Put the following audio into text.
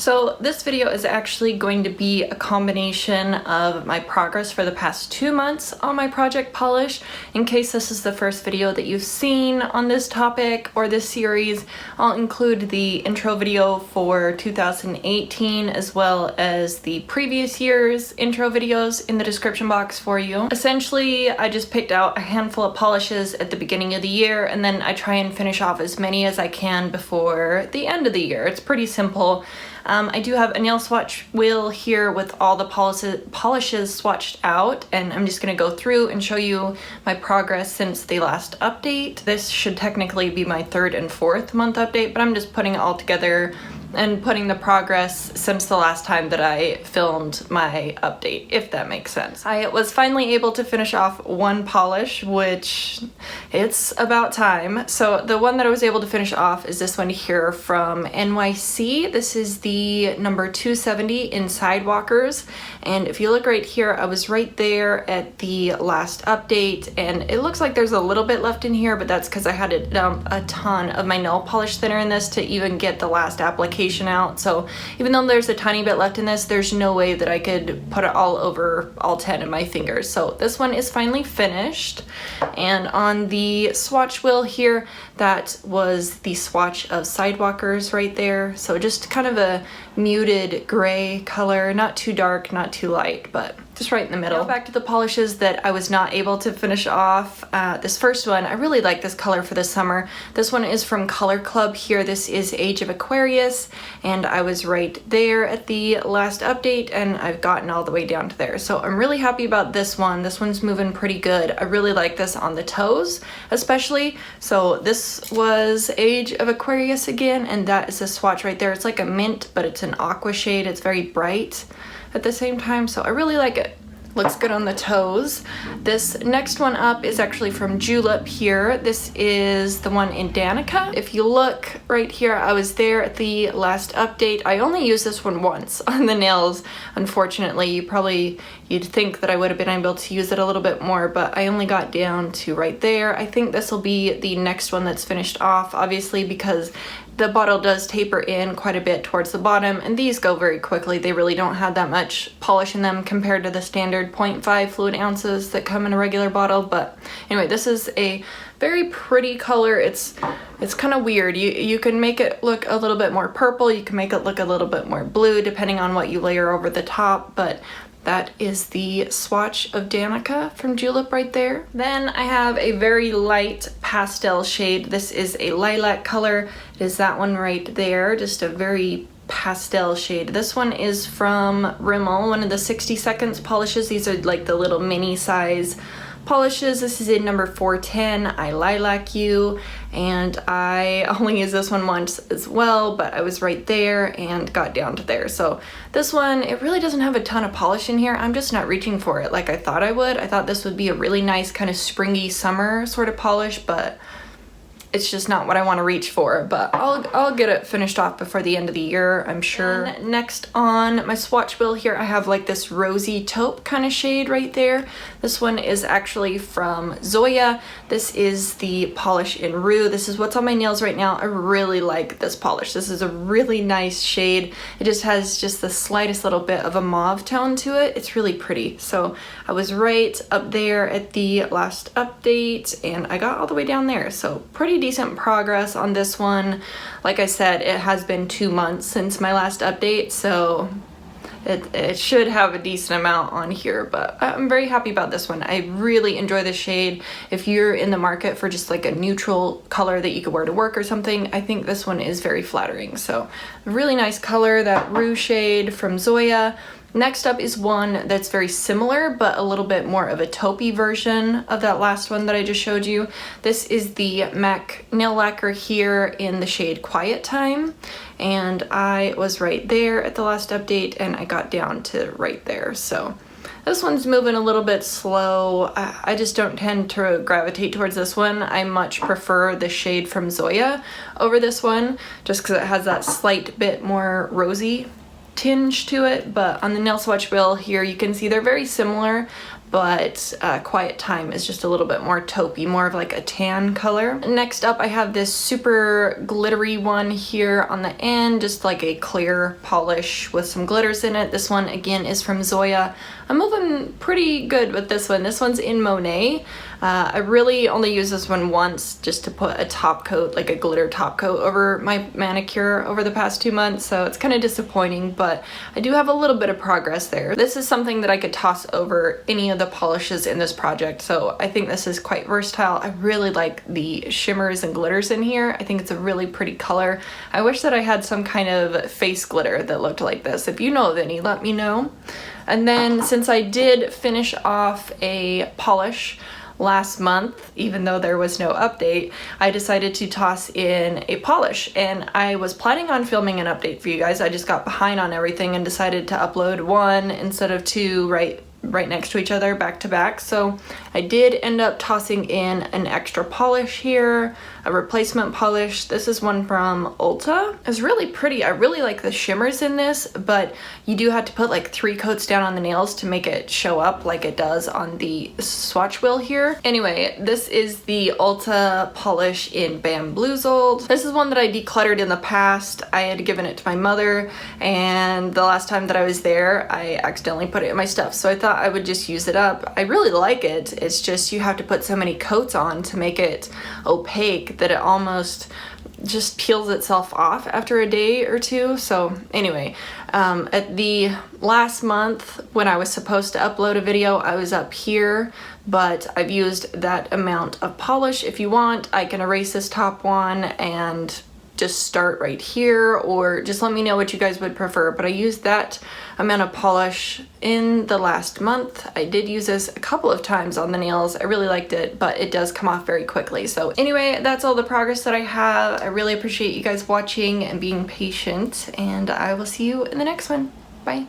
So this video is actually going to be a combination of my progress for the past 2 months on my project polish. In case this is the first video that you've seen on this topic or this series, I'll include the intro video for 2018 as well as the previous year's intro videos in the description box for you. Essentially, I just picked out a handful of polishes at the beginning of the year and then I try and finish off as many as I can before the end of the year. It's pretty simple. I do have a nail swatch wheel here with all the polishes swatched out, and I'm just going to go through and show you my progress since the last update. This should technically be my 3rd and 4th month update, but I'm just putting it all together and putting the progress since the last time that I filmed my update, if that makes sense. I was finally able to finish off one polish, which it's about time. So the one that I was able to finish off is this one here from NYC. This is the number 270 in Sidewalkers. And if you look right here, I was right there at the last update, and it looks like there's a little bit left in here, but that's because I had to dump a ton of my nail polish thinner in this to even get the last application out. So even though there's a tiny bit left in this, there's no way that I could put it all over all 10 of my fingers. So this one is finally finished. And on the swatch wheel here, that was the swatch of Sidewalkers right there. So just kind of a muted gray color, not too dark, not too light, but just right in the middle. Now back to the polishes that I was not able to finish off. This first one, I really like this color for the summer. This one is from Color Club here. This is Age of Aquarius, and I was right there at the last update, and I've gotten all the way down to there. So I'm really happy about this one. This one's moving pretty good. I really like this on the toes, especially. So this was Age of Aquarius again, and that is a swatch right there. It's like a mint, but it's an aqua shade. It's very bright at the same time, so I really like it. Looks good on the toes. This next one up is actually from Julep here. This is the one in Danica. If you look right here, I was there at the last update. I only used this one once on the nails. Unfortunately, you'd think that I would have been able to use it a little bit more, but I only got down to right there. I think this will be the next one that's finished off, obviously, because the bottle does taper in quite a bit towards the bottom, and these go very quickly. They really don't have that much polish in them compared to the standard 0.5 fluid ounces that come in a regular bottle. But anyway, this is a very pretty color. It's kind of weird. You can make it look a little bit more purple, you can make it look a little bit more blue depending on what you layer over the top, but that is the swatch of Danica from Julep right there. Then I have a very light pastel shade. This is a lilac color. It is that one right there, just a very pastel shade. This one is from Rimmel, one of the 60 seconds polishes. These are like the little mini size polishes. This is in number 410, I Lilac You, and I only used this one once as well, but I was right there and got down to there. So this one, it really doesn't have a ton of polish in here. I'm just not reaching for it like I thought I would. I thought this would be a really nice kind of springy summer sort of polish, but it's just not what I want to reach for, but I'll get it finished off before the end of the year, I'm sure. And next on my swatch wheel here, I have like this rosy taupe kind of shade right there. This one is actually from Zoya. This is the polish in Rue. This is what's on my nails right now. I really like this polish. This is a really nice shade. It just has just the slightest little bit of a mauve tone to it. It's really pretty. So I was right up there at the last update, and I got all the way down there. So pretty decent progress on this one. Like I said, it has been 2 months since my last update, so it should have a decent amount on here, but I'm very happy about this one. I really enjoy the shade. If you're in the market for just like a neutral color that you could wear to work or something, I think this one is very flattering. So a really nice color, that Rue shade from Zoya. Next up is one that's very similar, but a little bit more of a taupey version of that last one that I just showed you. This is the MAC Nail Lacquer here in the shade Quiet Time, and I was right there at the last update, and I got down to right there. So this one's moving a little bit slow. I just don't tend to gravitate towards this one. I much prefer the shade from Zoya over this one, just because it has that slight bit more rosy tinge to it. But on the nail swatch wheel here, you can see they're very similar, but Quiet Time is just a little bit more taupey, more of like a tan color. Next up I have this super glittery one here on the end, just like a clear polish with some glitters in it. This one again is from Zoya. I'm moving pretty good with this one. This one's in Monet. I really only use this one once just to put a top coat, like a glitter top coat over my manicure over the past 2 months, so it's kind of disappointing, but I do have a little bit of progress there. This is something that I could toss over any of the polishes in this project, so I think this is quite versatile. I really like the shimmers and glitters in here. I think it's a really pretty color. I wish that I had some kind of face glitter that looked like this. If you know of any, let me know. And then since I did finish off a polish last month, even though there was no update, I decided to toss in a polish, and I was planning on filming an update for you guys. I just got behind on everything and decided to upload one instead of two right next to each other, back to back. So I did end up tossing in an extra polish here, a replacement polish. This is one from Ulta. It's really pretty. I really like the shimmers in this, but you do have to put like 3 coats down on the nails to make it show up like it does on the swatch wheel here. Anyway, this is the Ulta polish in Bam-Blue-zled. This is one that I decluttered in the past. I had given it to my mother, and the last time that I was there, I accidentally put it in my stuff, so I thought I would just use it up. I really like it. It's just you have to put so many coats on to make it opaque that it almost just peels itself off after a day or two. So anyway, at the last month when I was supposed to upload a video, I was up here, but I've used that amount of polish. If you want, I can erase this top one and just start right here, or just let me know what you guys would prefer. But I used that amount of polish in the last month. I did use this a couple of times on the nails. I really liked it, but it does come off very quickly. So anyway, that's all the progress that I have. I really appreciate you guys watching and being patient, and I will see you in the next one. Bye.